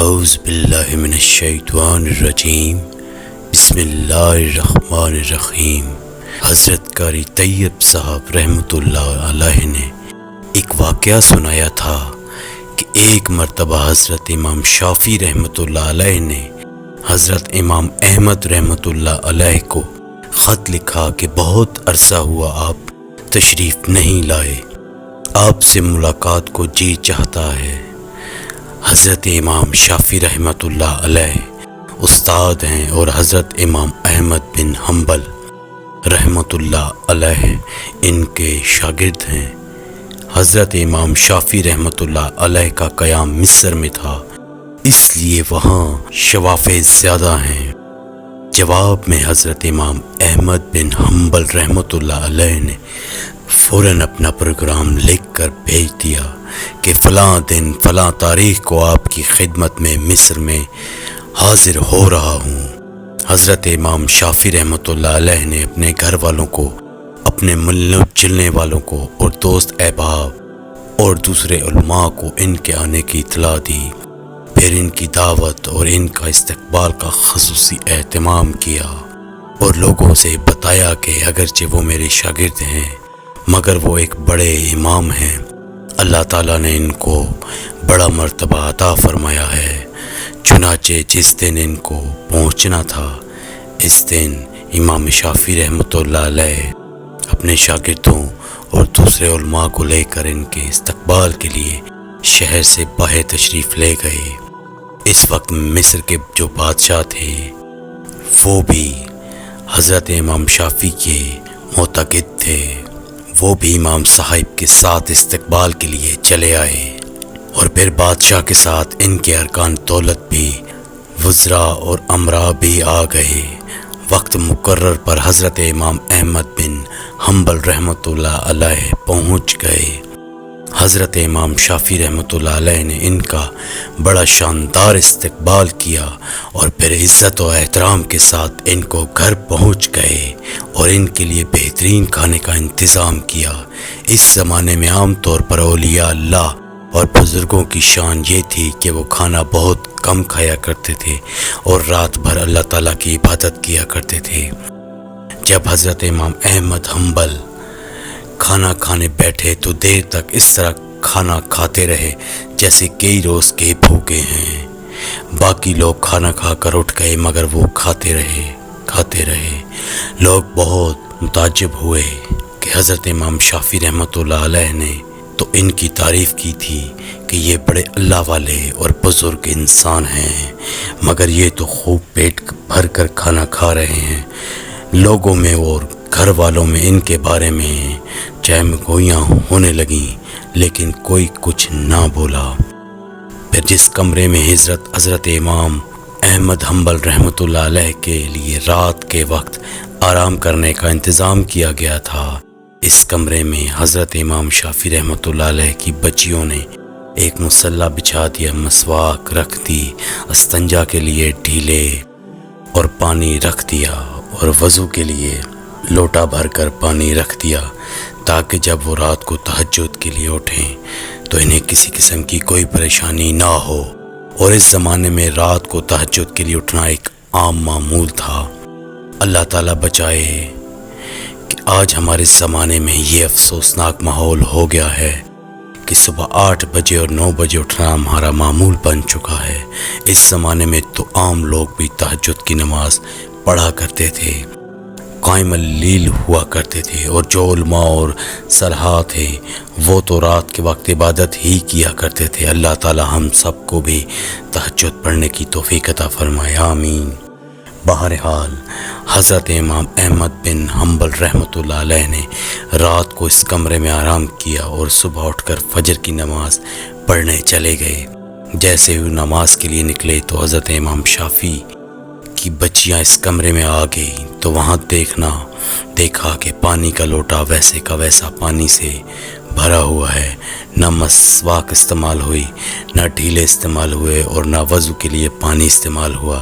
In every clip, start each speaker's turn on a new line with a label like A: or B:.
A: اعوذ باللہ من الشیطان الرجیم، بسم اللہ الرحمن الرحیم۔ حضرت قاری طیب صاحب رحمۃ اللہ علیہ نے ایک واقعہ سنایا تھا کہ ایک مرتبہ حضرت امام شافعی رحمۃ اللہ علیہ نے حضرت امام احمد رحمۃ اللہ علیہ کو خط لکھا کہ بہت عرصہ ہوا آپ تشریف نہیں لائے، آپ سے ملاقات کو جی چاہتا ہے۔ حضرت امام شافعی رحمۃ اللہ علیہ استاد ہیں اور حضرت امام احمد بن حنبل رحمۃ اللہ علیہ ان کے شاگرد ہیں۔ حضرت امام شافعی رحمۃ اللہ علیہ کا قیام مصر میں تھا، اس لیے وہاں شوافع زیادہ ہیں۔ جواب میں حضرت امام احمد بن حنبل رحمۃ اللہ علیہ نے فوراً اپنا پروگرام لکھ کر بھیج دیا کہ فلاں دن فلاں تاریخ کو آپ کی خدمت میں مصر میں حاضر ہو رہا ہوں۔ حضرت امام شافعی رحمۃ اللہ علیہ نے اپنے گھر والوں کو، اپنے ملنے جلنے والوں کو اور دوست احباب اور دوسرے علماء کو ان کے آنے کی اطلاع دی، پھر ان کی دعوت اور ان کا استقبال کا خصوصی اہتمام کیا اور لوگوں سے بتایا کہ اگرچہ وہ میرے شاگرد ہیں مگر وہ ایک بڑے امام ہیں، اللہ تعالیٰ نے ان کو بڑا مرتبہ عطا فرمایا ہے۔ چنانچہ جس دن ان کو پہنچنا تھا، اس دن امام شافعی رحمۃ اللہ علیہ اپنے شاگردوں اور دوسرے علماء کو لے کر ان کے استقبال کے لیے شہر سے باہر تشریف لے گئے۔ اس وقت مصر کے جو بادشاہ تھے وہ بھی حضرت امام شافعی کے معتقد تھے، وہ بھی امام صاحب کے ساتھ استقبال کے لیے چلے آئے اور پھر بادشاہ کے ساتھ ان کے ارکان دولت بھی، وزراء اور امراء بھی آ گئے۔ وقت مقرر پر حضرت امام احمد بن حنبل رحمۃ اللہ علیہ پہنچ گئے۔ حضرت امام شافعی رحمۃ اللہ علیہ نے ان کا بڑا شاندار استقبال کیا اور پھر عزت و احترام کے ساتھ ان کو گھر پہنچ گئے اور ان کے لیے بہترین کھانے کا انتظام کیا۔ اس زمانے میں عام طور پر اولیاء اللہ اور بزرگوں کی شان یہ تھی کہ وہ کھانا بہت کم کھایا کرتے تھے اور رات بھر اللہ تعالیٰ کی عبادت کیا کرتے تھے۔ جب حضرت امام احمد حنبل کھانا کھانے بیٹھے تو دیر تک اس طرح کھانا کھاتے رہے جیسے کئی روز کے بھوکے ہیں۔ باقی لوگ کھانا کھا کر اٹھ گئے مگر وہ کھاتے رہے۔ لوگ بہت متعجب ہوئے کہ حضرت امام شافعی رحمۃ اللہ علیہ نے تو ان کی تعریف کی تھی کہ یہ بڑے اللہ والے اور بزرگ انسان ہیں، مگر یہ تو خوب پیٹ بھر کر کھانا کھا رہے ہیں۔ لوگوں میں اور گھر والوں میں ان کے بارے میں چہم گوئیاں ہونے لگیں لیکن کوئی کچھ نہ بولا۔ پھر جس کمرے میں حضرت امام احمد حنبل رحمۃ اللہ علیہ کے لیے رات کے وقت آرام کرنے کا انتظام کیا گیا تھا، اس کمرے میں حضرت امام شافعی رحمۃ اللہ علیہ کی بچیوں نے ایک مصلی بچھا دیا، مسواک رکھ دی، استنجا کے لیے ڈھیلے اور پانی رکھ دیا اور وضو کے لیے لوٹا بھر کر پانی رکھ دیا تاکہ جب وہ رات کو تہجد کے لیے اٹھیں تو انہیں کسی قسم کی کوئی پریشانی نہ ہو۔ اور اس زمانے میں رات کو تہجد کے لیے اٹھنا ایک عام معمول تھا۔ اللہ تعالیٰ بچائے کہ آج ہمارے زمانے میں یہ افسوسناک ماحول ہو گیا ہے کہ صبح 8 بجے اور 9 بجے اٹھنا ہمارا معمول بن چکا ہے۔ اس زمانے میں تو عام لوگ بھی تہجد کی نماز پڑھا کرتے تھے، قائم اللیل ہوا کرتے تھے، اور جو علماء اور صالحات تھے وہ تو رات کے وقت عبادت ہی کیا کرتے تھے۔ اللہ تعالی ہم سب کو بھی تہجد پڑھنے کی توفیق عطا فرمائے، آمین۔ بہرحال حضرت امام احمد بن حنبل رحمۃ اللہ علیہ نے رات کو اس کمرے میں آرام کیا اور صبح اٹھ کر فجر کی نماز پڑھنے چلے گئے۔ جیسے ہی نماز کے لیے نکلے تو حضرت امام شافعی کی بچیاں اس کمرے میں آ گئی تو وہاں دیکھا کہ پانی کا لوٹا ویسے کا ویسا پانی سے بھرا ہوا ہے، نہ مسواک استعمال ہوئی، نہ ڈھیلے استعمال ہوئے اور نہ وضو کے لیے پانی استعمال ہوا،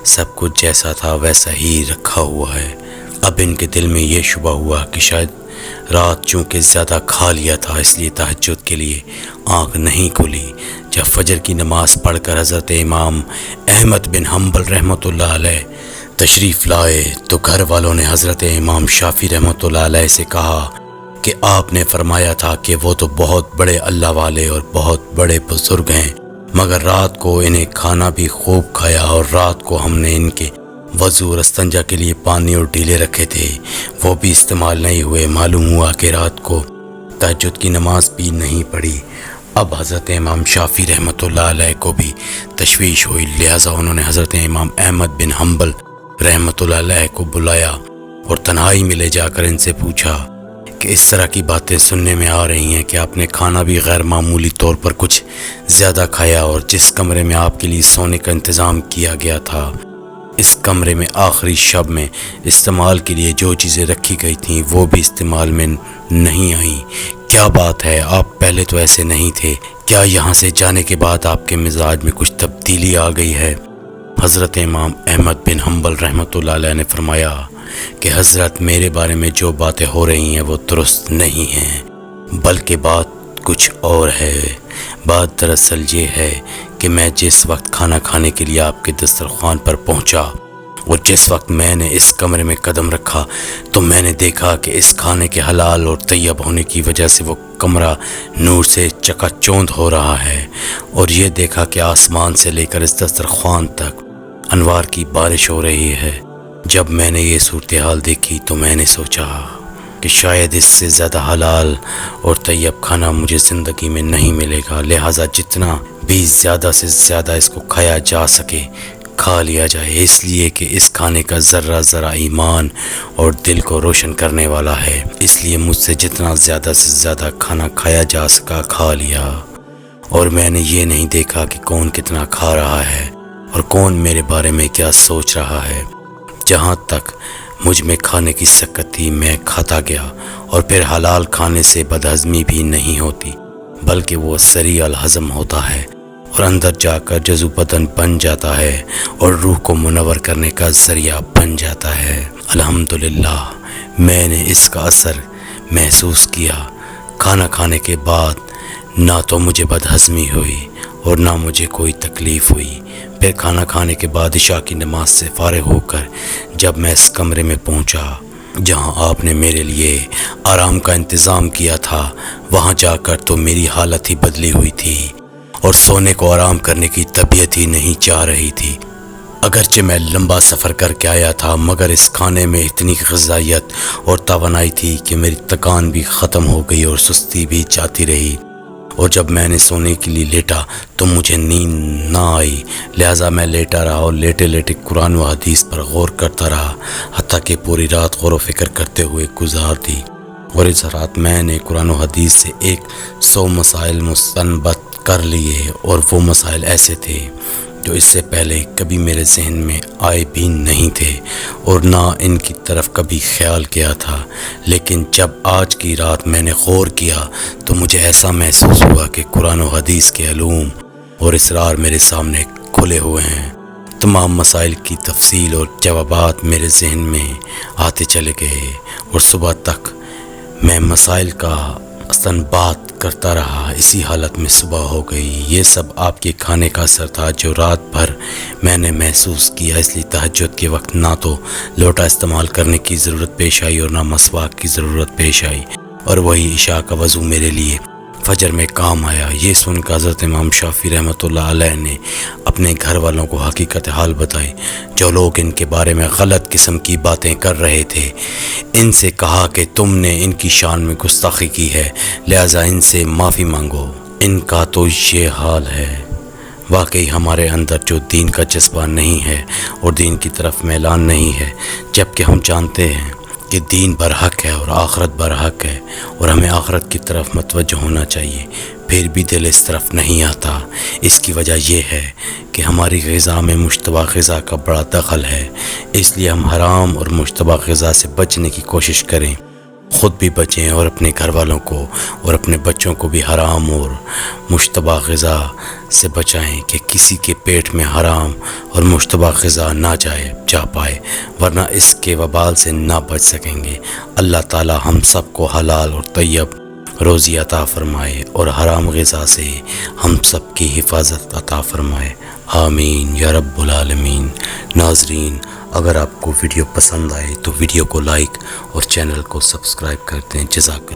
A: سب کچھ جیسا تھا ویسا ہی رکھا ہوا ہے۔ اب ان کے دل میں یہ شبہ ہوا کہ شاید رات چونکہ زیادہ کھا لیا تھا اس لیے تہجد کے لیے آنکھ نہیں کھلی۔ جب فجر کی نماز پڑھ کر حضرت امام احمد بن حنبل رحمۃ اللہ علیہ تشریف لائے تو گھر والوں نے حضرت امام شافعی رحمۃ اللہ علیہ سے کہا کہ آپ نے فرمایا تھا کہ وہ تو بہت بڑے اللہ والے اور بہت بڑے بزرگ ہیں، مگر رات کو انہیں کھانا بھی خوب کھایا، اور رات کو ہم نے ان کے وضو اور استنجا کے لیے پانی اور ڈیلے رکھے تھے، وہ بھی استعمال نہیں ہوئے۔ معلوم ہوا کہ رات کو تہجد کی نماز بھی نہیں پڑھی۔ اب حضرت امام شافعی رحمۃ اللہ علیہ کو بھی تشویش ہوئی، لہٰذا انہوں نے حضرت امام احمد بن حنبل رحمۃ اللہ علیہ کو بلایا اور تنہائی میں لے جا کر ان سے پوچھا کہ اس طرح کی باتیں سننے میں آ رہی ہیں کہ آپ نے کھانا بھی غیر معمولی طور پر کچھ زیادہ کھایا، اور جس کمرے میں آپ کے لیے سونے کا انتظام کیا گیا تھا اس کمرے میں آخری شب میں استعمال کے لیے جو چیزیں رکھی گئی تھیں وہ بھی استعمال میں نہیں آئیں۔ کیا بات ہے، آپ پہلے تو ایسے نہیں تھے، کیا یہاں سے جانے کے بعد آپ کے مزاج میں کچھ تبدیلی آ گئی ہے؟ حضرت امام احمد بن حنبل رحمۃ اللہ علیہ نے فرمایا کہ حضرت میرے بارے میں جو باتیں ہو رہی ہیں وہ درست نہیں ہیں، بلکہ بات کچھ اور ہے۔ بات دراصل یہ ہے کہ میں جس وقت کھانا کھانے کے لیے آپ کے دسترخوان پر پہنچا اور جس وقت میں نے اس کمرے میں قدم رکھا تو میں نے دیکھا کہ اس کھانے کے حلال اور طیب ہونے کی وجہ سے وہ کمرہ نور سے چکا چوند ہو رہا ہے، اور یہ دیکھا کہ آسمان سے لے کر اس دسترخوان تک انوار کی بارش ہو رہی ہے۔ جب میں نے یہ صورتحال دیکھی تو میں نے سوچا کہ شاید اس سے زیادہ حلال اور طیب کھانا مجھے زندگی میں نہیں ملے گا، لہٰذا جتنا بھی زیادہ سے زیادہ اس کو کھایا جا سکے کھا لیا جائے، اس لیے کہ اس کھانے کا ذرہ ذرہ ایمان اور دل کو روشن کرنے والا ہے۔ اس لیے مجھ سے جتنا زیادہ سے زیادہ کھانا کھایا جا سکا کھا لیا، اور میں نے یہ نہیں دیکھا کہ کون کتنا کھا رہا ہے اور کون میرے بارے میں کیا سوچ رہا ہے۔ جہاں تک مجھ میں کھانے کی سکت تھی میں کھاتا گیا، اور پھر حلال کھانے سے بدہضمی بھی نہیں ہوتی بلکہ وہ سریع الہضم ہوتا ہے اور اندر جا کر جزو بدن بن جاتا ہے اور روح کو منور کرنے کا ذریعہ بن جاتا ہے۔ الحمدللہ میں نے اس کا اثر محسوس کیا۔ کھانا کھانے کے بعد نہ تو مجھے بدہضمی ہوئی اور نہ مجھے کوئی تکلیف ہوئی۔ پھر کھانا کھانے کے بعد عشاء کی نماز سے فارغ ہو کر جب میں اس کمرے میں پہنچا جہاں آپ نے میرے لیے آرام کا انتظام کیا تھا، وہاں جا کر تو میری حالت ہی بدلی ہوئی تھی اور سونے کو آرام کرنے کی طبیعت ہی نہیں چاہ رہی تھی۔ اگرچہ میں لمبا سفر کر کے آیا تھا مگر اس کھانے میں اتنی غذائیت اور توانائی تھی کہ میری تکان بھی ختم ہو گئی اور سستی بھی جاتی رہی، اور جب میں نے سونے کے لیے لیٹا تو مجھے نیند نہ آئی، لہٰذا میں لیٹا رہا اور لیٹے لیٹے قرآن و حدیث پر غور کرتا رہا، حتیٰ کہ پوری رات غور و فکر کرتے ہوئے گزار دی۔ اور اس رات میں نے قرآن و حدیث سے 100 مسائل مستنبط کر لیے، اور وہ مسائل ایسے تھے جو اس سے پہلے کبھی میرے ذہن میں آئے بھی نہیں تھے اور نہ ان کی طرف کبھی خیال کیا تھا، لیکن جب آج کی رات میں نے غور کیا تو مجھے ایسا محسوس ہوا کہ قرآن و حدیث کے علوم اور اسرار میرے سامنے کھلے ہوئے ہیں۔ تمام مسائل کی تفصیل اور جوابات میرے ذہن میں آتے چلے گئے، اور صبح تک میں مسائل کا استنباط کرتا رہا۔ اسی حالت میں صبح ہو گئی۔ یہ سب آپ کے کھانے کا اثر تھا جو رات بھر میں نے محسوس کیا، اس لیے تہجد کے وقت نہ تو لوٹا استعمال کرنے کی ضرورت پیش آئی اور نہ مسواک کی ضرورت پیش آئی، اور وہی عشاء کا وضو میرے لیے فجر میں کام آیا۔ یہ سن کر حضرت امام شافعی رحمۃ اللہ علیہ نے اپنے گھر والوں کو حقیقت حال بتائی۔ جو لوگ ان کے بارے میں غلط قسم کی باتیں کر رہے تھے ان سے کہا کہ تم نے ان کی شان میں گستاخی کی ہے، لہٰذا ان سے معافی مانگو۔ ان کا تو یہ حال ہے۔ واقعی ہمارے اندر جو دین کا جذبہ نہیں ہے اور دین کی طرف میلان نہیں ہے، جبکہ ہم جانتے ہیں کہ دین برحق ہے اور آخرت برحق ہے اور ہمیں آخرت کی طرف متوجہ ہونا چاہیے، پھر بھی دل اس طرف نہیں آتا۔ اس کی وجہ یہ ہے کہ ہماری غذا میں مشتبہ غذا کا بڑا دخل ہے، اس لیے ہم حرام اور مشتبہ غذا سے بچنے کی کوشش کریں خود بھی بچیں اور اپنے گھر والوں کو اور اپنے بچوں کو بھی حرام اور مشتبہ غذا سے بچائیں کہ کسی کے پیٹ میں حرام اور مشتبہ غذا نہ جا پائے، ورنہ اس کے وبال سے نہ بچ سکیں گے۔ اللہ تعالی ہم سب کو حلال اور طیب روزی عطا فرمائے اور حرام غذا سے ہم سب کی حفاظت عطا فرمائے، آمین یا رب العالمین۔ ناظرین، اگر آپ کو ویڈیو پسند آئے تو ویڈیو کو لائک اور چینل کو سبسکرائب کر دیں۔ جزاک اللہ۔